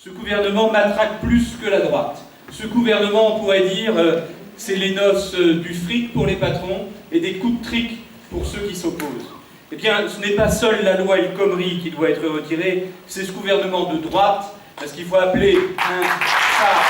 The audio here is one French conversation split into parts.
Ce gouvernement matraque plus que la droite. Ce gouvernement, on pourrait dire, c'est les noces du fric pour les patrons et des coups de trick pour ceux qui s'opposent. Eh bien, ce n'est pas seule la loi El Khomri qui doit être retirée, c'est ce gouvernement de droite, parce qu'il faut appeler un chat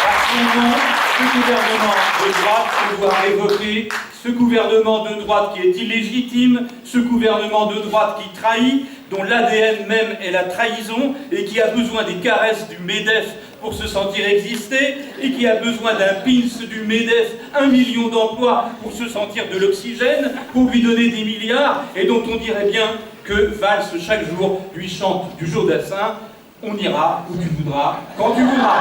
par son nom, ce gouvernement de droite qu'on doit révoquer, ce gouvernement de droite qui est illégitime, ce gouvernement de droite qui trahit, dont l'ADN même est la trahison, et qui a besoin des caresses du MEDEF pour se sentir exister, et qui a besoin d'un pins du MEDEF, 1 million d'emplois pour se sentir de l'oxygène, pour lui donner des milliards, et dont on dirait bien que Valls, chaque jour, lui chante du Jodassin, on ira où tu voudras, quand tu voudras.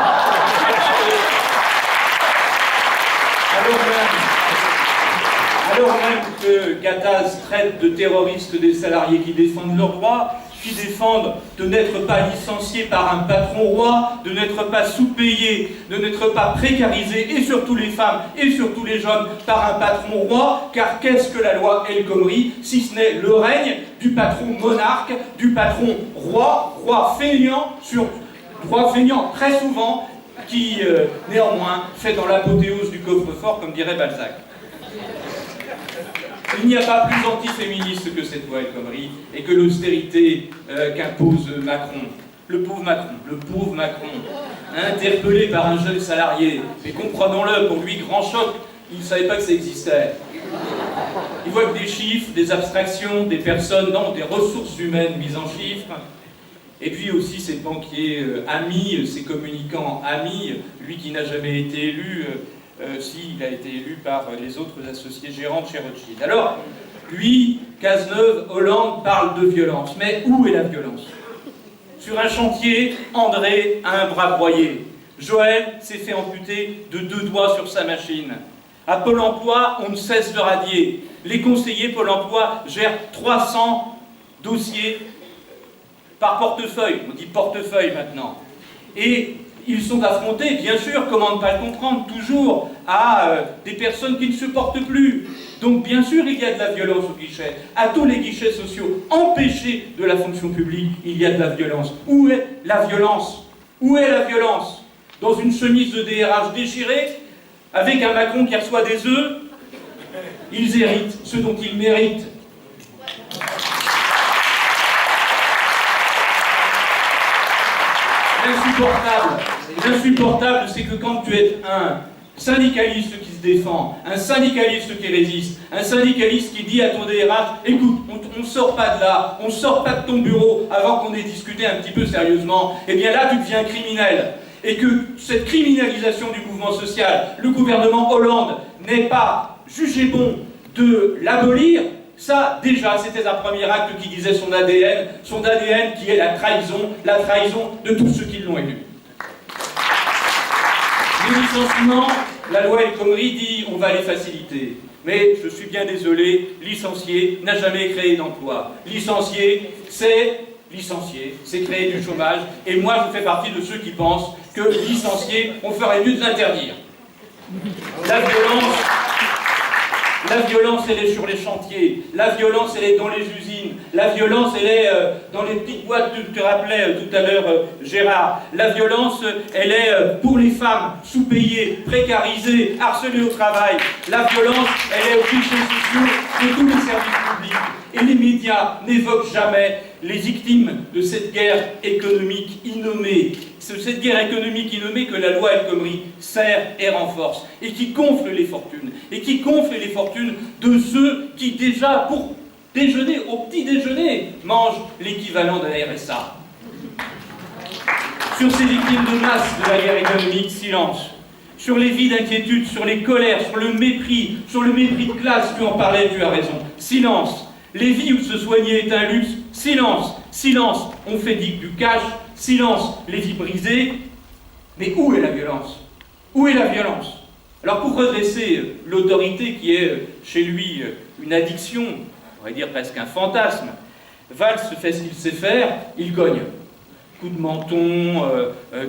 Alors même que Gattaz traite de terroristes des salariés qui défendent leurs droits, qui défendent de n'être pas licenciés par un patron roi, de n'être pas sous-payés, de n'être pas précarisés, et surtout les femmes, et surtout les jeunes, par un patron roi, car qu'est-ce que la loi El Khomri, si ce n'est le règne du patron monarque, du patron roi, roi feignant très souvent, qui néanmoins fait dans l'apothéose du coffre-fort, comme dirait Balzac. Il n'y a pas plus antiféministe que cette loi El Khomri et que l'austérité qu'impose Macron. Le pauvre Macron, interpellé par un jeune salarié, et comprenons-le, pour lui, grand choc, il ne savait pas que ça existait. Il voit que des chiffres, des abstractions, des personnes, non, des ressources humaines mises en chiffres, et puis aussi ces banquiers amis, ces communicants amis, lui qui n'a jamais été élu, s'il a été élu par les autres associés gérants de chez Rothschild. Alors, lui, Cazeneuve, Hollande parle de violence. Mais où est la violence? Sur un chantier, André a un bras broyé. Joël s'est fait amputer de 2 doigts sur sa machine. À Pôle emploi, on ne cesse de radier. Les conseillers Pôle emploi gèrent 300 dossiers par portefeuille. On dit portefeuille maintenant. Et ils sont affrontés, bien sûr, comment ne pas le comprendre, toujours à des personnes qui ne se portent plus. Donc, bien sûr, il y a de la violence au guichet. À tous les guichets sociaux empêchés de la fonction publique, il y a de la violence. Où est la violence? Où est la violence? Dans une chemise de DRH déchirée, avec un Macron qui reçoit des œufs, ils héritent ce dont ils méritent. L'insupportable, c'est que quand tu es un syndicaliste qui se défend, un syndicaliste qui résiste, un syndicaliste qui dit à ton DRH, écoute, on ne sort pas de là, on ne sort pas de ton bureau avant qu'on ait discuté un petit peu sérieusement, et bien là tu deviens criminel. Et que cette criminalisation du mouvement social, le gouvernement Hollande n'ait pas jugé bon de l'abolir, ça, déjà, c'était un premier acte qui disait son ADN qui est la trahison de tous ceux qui l'ont élu. Les licenciements, la loi El Khomri dit on va les faciliter. Mais je suis bien désolé, licencier n'a jamais créé d'emploi. Licencier, c'est créer du chômage. Et moi, je fais partie de ceux qui pensent que licencier, on ferait mieux de l'interdire. La violence, elle est sur les chantiers. La violence, elle est dans les usines. La violence, elle est dans les petites boîtes que tu rappelais tout à l'heure, Gérard. La violence, elle est pour les femmes sous-payées, précarisées, harcelées au travail. La violence, elle est aux clichés sociaux de tous les services publics. Et les médias n'évoquent jamais les victimes de cette guerre économique innommée. Cette guerre économique innommée que la loi El Khomri sert et renforce, et qui gonfle les fortunes. Et qui gonfle les fortunes de ceux qui déjà, pour déjeuner, au petit déjeuner, mangent l'équivalent de la RSA. Sur ces victimes de masse de la guerre économique, silence. Sur les vies d'inquiétude, sur les colères, sur le mépris de classe, tu en parlais, tu as raison. Silence. Les vies où se soigner est un luxe, silence, silence, on fait du cash, silence, les vies brisées. Mais où est la violence? Où est la violence? Alors pour redresser l'autorité qui est chez lui une addiction, on pourrait dire presque un fantasme, Valls fait ce qu'il sait faire, il cogne. Coup de menton,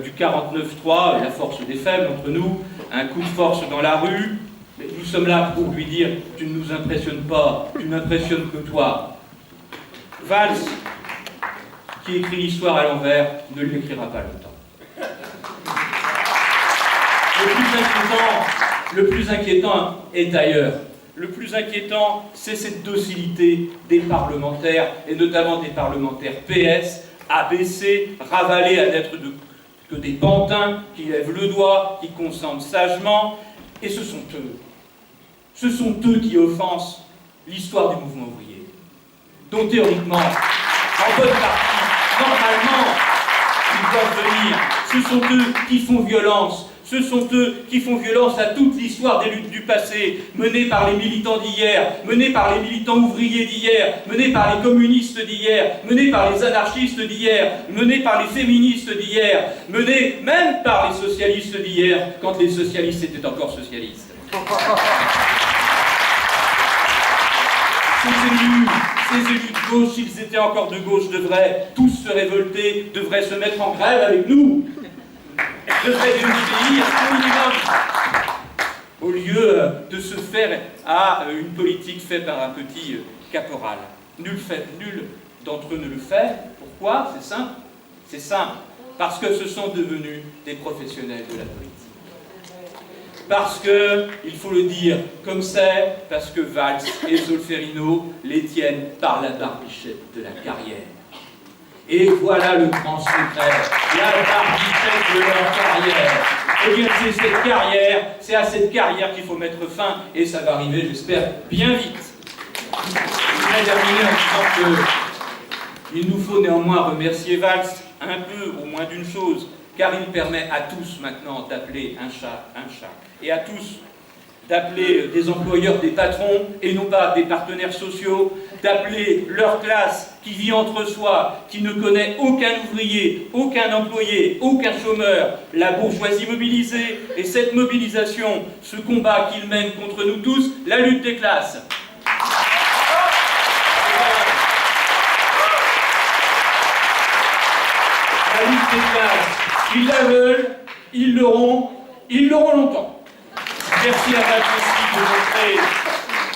du 49-3, la force des faibles entre nous, un coup de force dans la rue. Mais nous sommes là pour lui dire « Tu ne nous impressionnes pas, tu n'impressionnes que toi ». Valls, qui écrit l'histoire à l'envers ne l'écrira pas longtemps. Le plus inquiétant est ailleurs. Le plus inquiétant, c'est cette docilité des parlementaires, et notamment des parlementaires PS, abaissés, ravalés à n'être que des pantins qui lèvent le doigt, qui consentent sagement, et ce sont eux qui offensent l'histoire du mouvement ouvrier, dont théoriquement, en bonne partie, normalement, ils doivent venir. Ce sont eux qui font violence. Ce sont eux qui font violence à toute l'histoire des luttes du passé, menées par les militants d'hier, menées par les militants ouvriers d'hier, menées par les communistes d'hier, menées par les anarchistes d'hier, menées par les féministes d'hier, menées même par les socialistes d'hier, quand les socialistes étaient encore socialistes. Ces élus de gauche, s'ils étaient encore de gauche, devraient tous se révolter, devraient se mettre en grève avec nous, devraient désobéir au minimum, au lieu de se faire à une politique faite par un petit caporal. Nul d'entre eux ne le fait. Pourquoi? C'est simple. C'est simple. Parce que ce sont devenus des professionnels de la politique. Parce que, il faut le dire comme c'est, parce que Valls et Solferino les tiennent par la barbichette de la carrière. Et voilà le grand secret, la barbichette de leur carrière. Eh bien, c'est à cette carrière qu'il faut mettre fin, et ça va arriver, j'espère, bien vite. Je voudrais terminer en disant qu'il nous faut néanmoins remercier Valls, un peu, au moins d'une chose, car il permet à tous maintenant d'appeler un chat, et à tous d'appeler des employeurs des patrons et non pas des partenaires sociaux, d'appeler leur classe qui vit entre soi, qui ne connaît aucun ouvrier, aucun employé, aucun chômeur, la bourgeoisie mobilisée, et cette mobilisation, ce combat qu'ils mènent contre nous tous, la lutte des classes. La lutte des classes, ils la veulent, ils l'auront longtemps. Merci à Valls aussi de montrer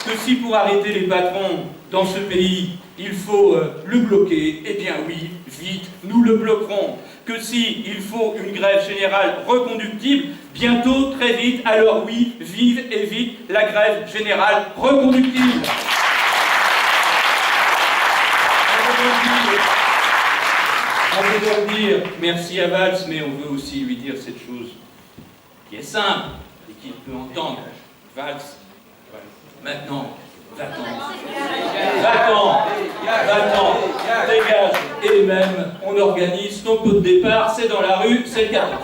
que si pour arrêter les patrons dans ce pays, il faut le bloquer, eh bien oui, vite, nous le bloquerons. Que si il faut une grève générale reconductible, bientôt, très vite, alors oui, vive et vite la grève générale reconductible. On veut donc dire merci à Valls, mais on veut aussi lui dire cette chose qui est simple et qu'il peut entendre. Valls, maintenant, va-t'en, dégage, et même on organise ton pot de départ, c'est dans la rue, c'est le carton.